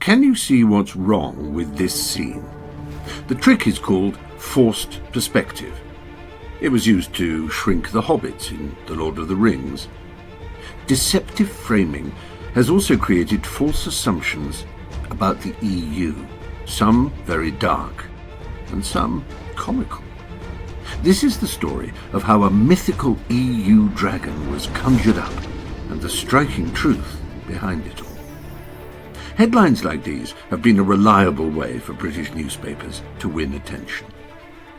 Can you see what's wrong with this scene? The trick is called forced perspective. It was used to shrink the hobbits in The Lord of the Rings. Deceptive framing has also created false assumptions about the EU, some very dark and some comical. This is the story of how a mythical EU dragon was conjured up and the striking truth behind it all. Headlines like these have been a reliable way for British newspapers to win attention.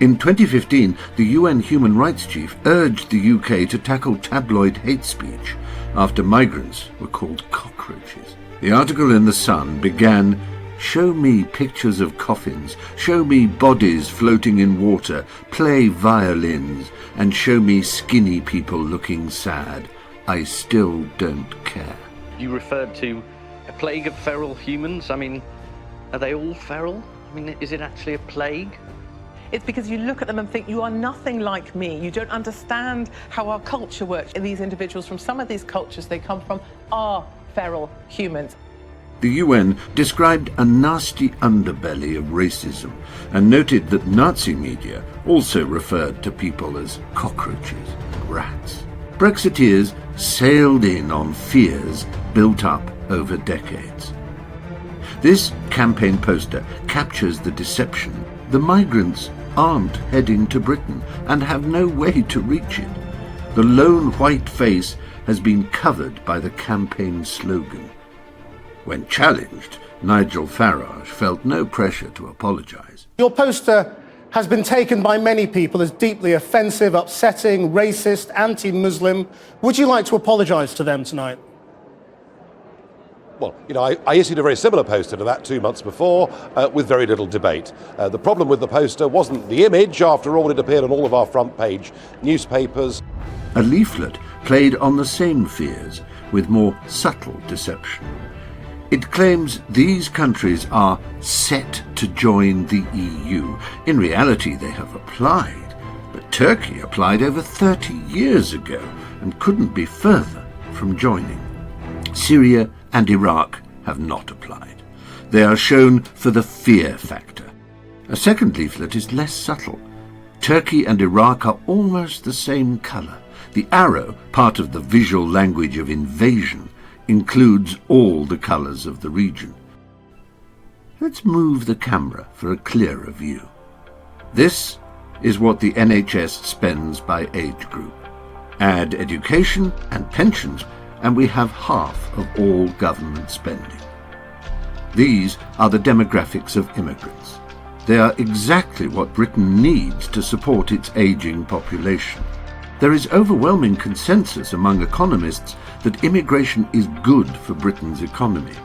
In 2015, the UN Human Rights Chief urged the UK to tackle tabloid hate speech after migrants were called cockroaches. The article in The Sun began, "Show me pictures of coffins, show me bodies floating in water, play violins, and show me skinny people looking sad. I still don't care." You referred to a plague of feral humans. I mean, are they all feral? I mean, is it actually a plague? It's because you look at them and think, you are nothing like me. You don't understand how our culture works. These individuals from some of these cultures they come from are feral humans. The UN described a nasty underbelly of racism and noted that Nazi media also referred to people as cockroaches and rats. Brexiteers sailed in on fears built up over decades. This campaign poster captures the deception. The migrants aren't heading to Britain and have no way to reach it. The lone white face has been covered by the campaign slogan. When challenged, Nigel Farage felt no pressure to apologise. Your poster has been taken by many people as deeply offensive, upsetting, racist, anti-Muslim. Would you like to apologise to them tonight? Well, I issued a very similar poster to that 2 months before with very little debate. The problem with the poster wasn't the image. After all, it appeared on all of our front page newspapers. A leaflet played on the same fears with more subtle deception. It claims these countries are set to join the EU. In reality, they have applied, but Turkey applied over 30 years ago and couldn't be further from joining. Syria and Iraq have not applied. They are shown for the fear factor. A second leaflet is less subtle. Turkey and Iraq are almost the same colour. The arrow, part of the visual language of invasion, includes all the colours of the region. Let's move the camera for a clearer view. This is what the NHS spends by age group. Add education and pensions, and we have half of all government spending. These are the demographics of immigrants. They are exactly what Britain needs to support its ageing population. There is overwhelming consensus among economists that immigration is good for Britain's economy.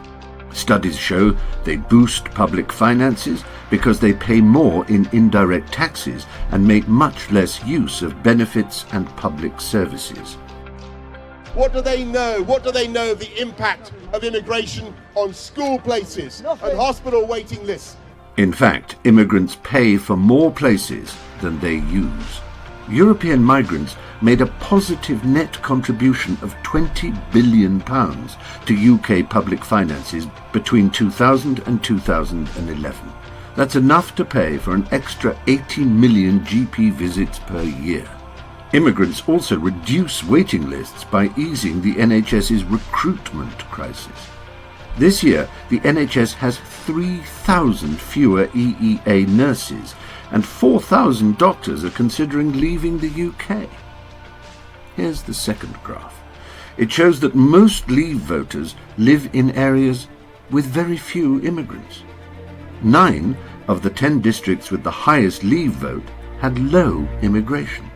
Studies show they boost public finances because they pay more in indirect taxes and make much less use of benefits and public services. What do they know? What do they know of the impact of immigration on school places and hospital waiting lists? In fact, immigrants pay for more places than they use. European migrants made a positive net contribution of £20 billion to UK public finances between 2000 and 2011. That's enough to pay for an extra 80 million GP visits per year. Immigrants also reduce waiting lists by easing the NHS's recruitment crisis. This year, the NHS has 3,000 fewer EEA nurses and 4,000 doctors are considering leaving the UK. Here's the second graph. It shows that most Leave voters live in areas with very few immigrants. 9 of the 10 districts with the highest Leave vote had low immigration.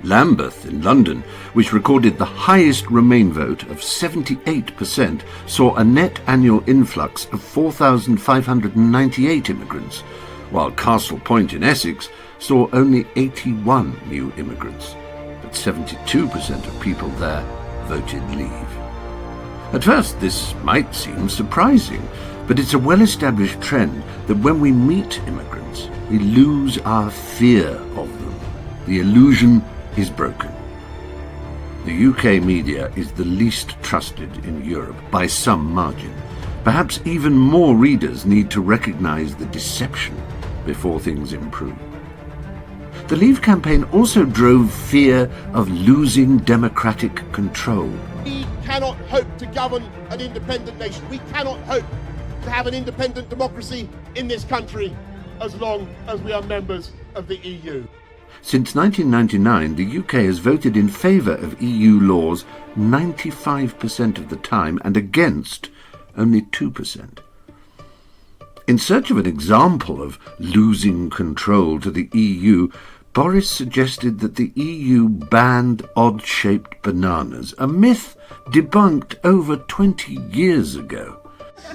Lambeth in London, which recorded the highest Remain vote of 78%, saw a net annual influx of 4,598 immigrants, while Castle Point in Essex saw only 81 new immigrants. But 72% of people there voted Leave. At first, this might seem surprising, but it's a well-established trend that when we meet immigrants, we lose our fear of them. The illusion is broken. The UK media is the least trusted in Europe by some margin. Perhaps even more readers need to recognise the deception before things improve. The Leave campaign also drove fear of losing democratic control. We cannot hope to govern an independent nation. We cannot hope to have an independent democracy in this country as long as we are members of the EU. Since 1999, the UK has voted in favour of EU laws 95% of the time and against only 2%. In search of an example of losing control to the EU, Boris suggested that the EU banned odd-shaped bananas, a myth debunked over 20 years ago.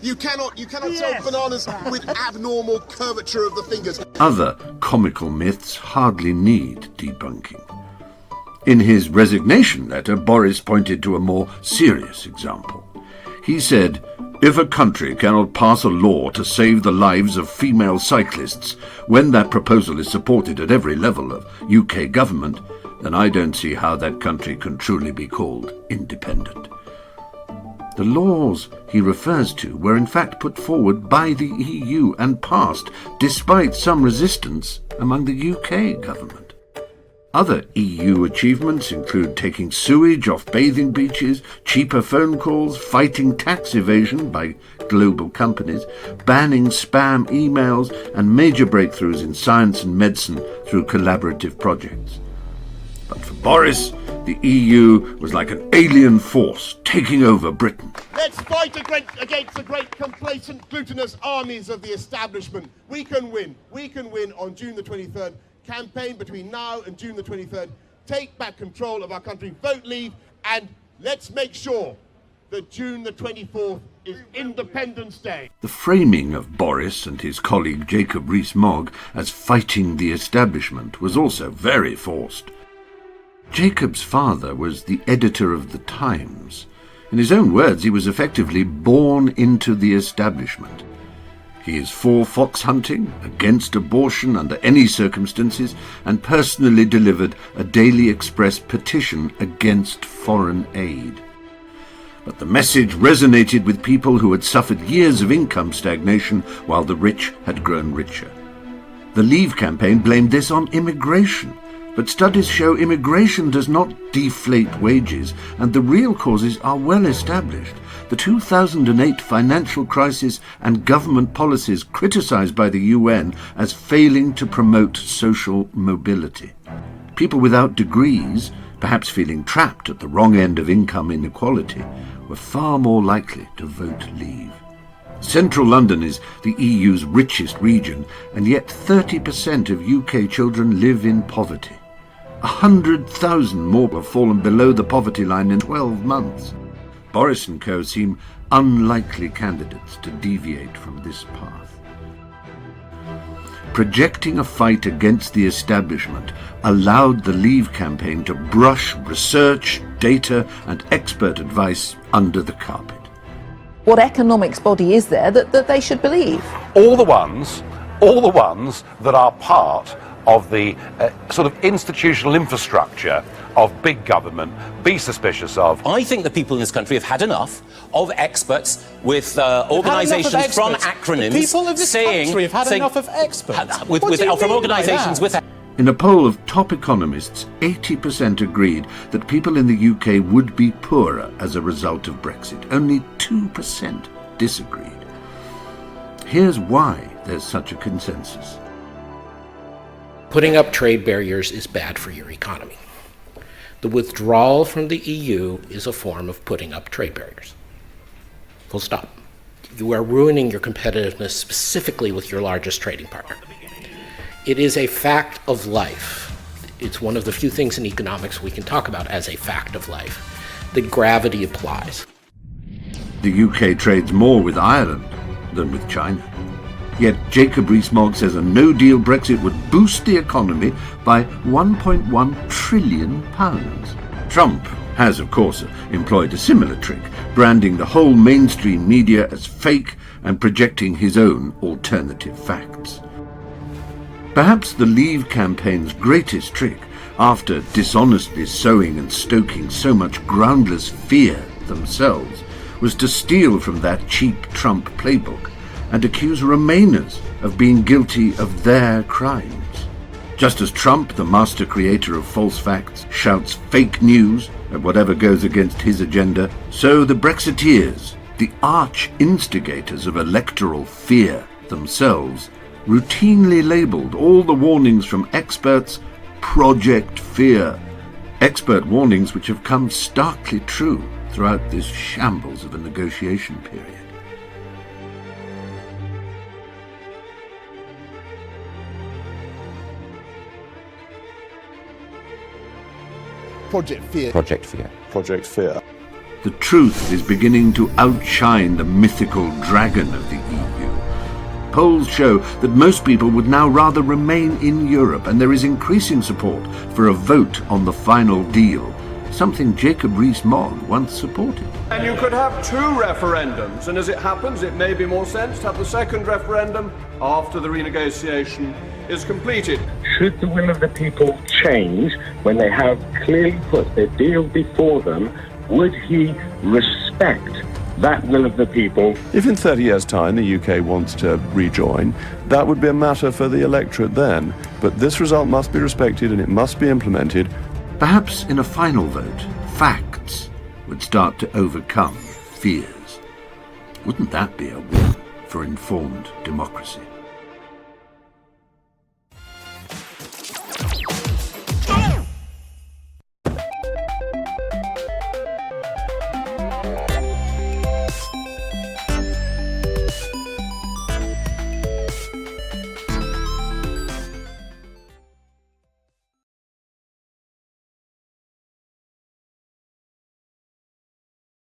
You cannot sell bananas with abnormal curvature of the fingers. Other comical myths hardly need debunking. In his resignation letter, Boris pointed to a more serious example. He said, "If a country cannot pass a law to save the lives of female cyclists when that proposal is supported at every level of UK government, then I don't see how that country can truly be called independent." The laws he refers to were in fact put forward by the EU and passed despite some resistance among the UK government. Other EU achievements include taking sewage off bathing beaches, cheaper phone calls, fighting tax evasion by global companies, banning spam emails, and major breakthroughs in science and medicine through collaborative projects. But for Boris, the EU was like an alien force taking over Britain. Let's fight against the great complacent, glutinous armies of the establishment. We can win. We can win on June the 23rd. Campaign between now and June the 23rd. Take back control of our country. Vote Leave. And let's make sure that June the 24th is Independence Day. The framing of Boris and his colleague Jacob Rees-Mogg as fighting the establishment was also very forced. Jacob's father was the editor of The Times. In his own words, he was effectively born into the establishment. He is for fox hunting, against abortion under any circumstances, and personally delivered a Daily Express petition against foreign aid. But the message resonated with people who had suffered years of income stagnation while the rich had grown richer. The Leave campaign blamed this on immigration, but studies show immigration does not deflate wages, and the real causes are well established. The 2008 financial crisis and government policies criticised by the UN as failing to promote social mobility. People without degrees, perhaps feeling trapped at the wrong end of income inequality, were far more likely to vote Leave. Central London is the EU's richest region, and yet 30% of UK children live in poverty. 100,000 more have fallen below the poverty line in 12 months. Boris and co. seem unlikely candidates to deviate from this path. Projecting a fight against the establishment allowed the Leave campaign to brush research, data, and expert advice under the carpet. What economics body is there that they should believe? All the ones that are part of the sort of institutional infrastructure of big government, be suspicious of. I think the people in this country have had enough of experts with organisations from acronyms. The people of this country have had enough of experts. From organisations with. In a poll of top economists, 80% agreed that people in the UK would be poorer as a result of Brexit. Only 2% disagreed. Here's why there's such a consensus. Putting up trade barriers is bad for your economy. The withdrawal from the EU is a form of putting up trade barriers. Full stop. You are ruining your competitiveness specifically with your largest trading partner. It is a fact of life. It's one of the few things in economics we can talk about as a fact of life. The gravity applies. The UK trades more with Ireland than with China. Yet Jacob Rees-Mogg says a no-deal Brexit would boost the economy by £1.1 trillion. Trump has, of course, employed a similar trick, branding the whole mainstream media as fake and projecting his own alternative facts. Perhaps the Leave campaign's greatest trick, after dishonestly sowing and stoking so much groundless fear themselves, was to steal from that cheap Trump playbook and accuse Remainers of being guilty of their crimes. Just as Trump, the master creator of false facts, shouts fake news at whatever goes against his agenda, so the Brexiteers, the arch-instigators of electoral fear themselves, routinely labelled all the warnings from experts Project Fear. Expert warnings which have come starkly true throughout this shambles of a negotiation period. Project Fear. Project Fear. Project Fear. The truth is beginning to outshine the mythical dragon of the EU. Polls show that most people would now rather remain in Europe, and there is increasing support for a vote on the final deal, something Jacob Rees-Mogg once supported. And you could have two referendums, and as it happens, it may be more sense to have the second referendum after the renegotiation is completed. Should the will of the people change when they have clearly put their deal before them, would he respect that will of the people? If in 30 years' time the UK wants to rejoin, that would be a matter for the electorate then. But this result must be respected and it must be implemented. Perhaps in a final vote, facts would start to overcome fears. Wouldn't that be a win for informed democracy?